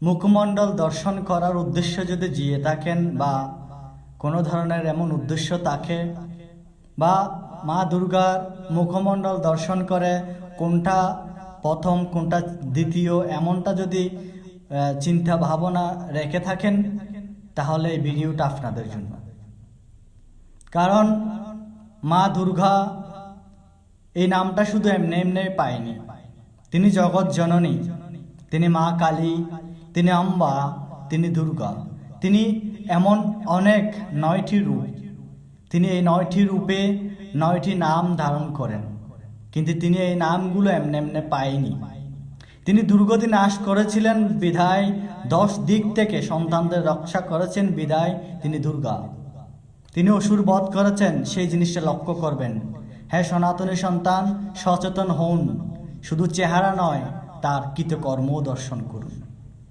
মুখমণ্ডল দর্শন করার উদ্দেশ্য যদি জিয়ে থাকেন বা কোনো ধরনের এমন উদ্দেশ্য থাকে বা মা দুর্গার মুখমণ্ডল দর্শন করে কোনটা প্রথম কোনটা দ্বিতীয় এমনটা যদি চিন্তা ভাবনা রেখে থাকেন তাহলে এই ভিডিওটা আপনাদের জন্য। কারণ মা দুর্গা এই নামটা শুধু এমনি এমনি পায়নি। তিনি জগৎ জননী, তিনি মা কালী, তিনি অম্বা, তিনি দুর্গা, তিনি এমন অনেক 9টি রূপ। তিনি এই 9টি রূপে 9টি নাম ধারণ করেন, কিন্তু তিনি এই নামগুলো এমনি এমনি পায়নি। তিনি দুর্গতি নাশ করেছিলেন বিধায় 10 দিক থেকে সন্তানদের রক্ষা করেছেন বিধায় তিনি দুর্গা। তিনি অসুর বধ করেছেন, সেই জিনিসটা লক্ষ্য করবেন। হ্যাঁ সনাতনী সন্তান, সচেতন হন, শুধু চেহারা নয় তার কৃতকর্মও দর্শন করুন।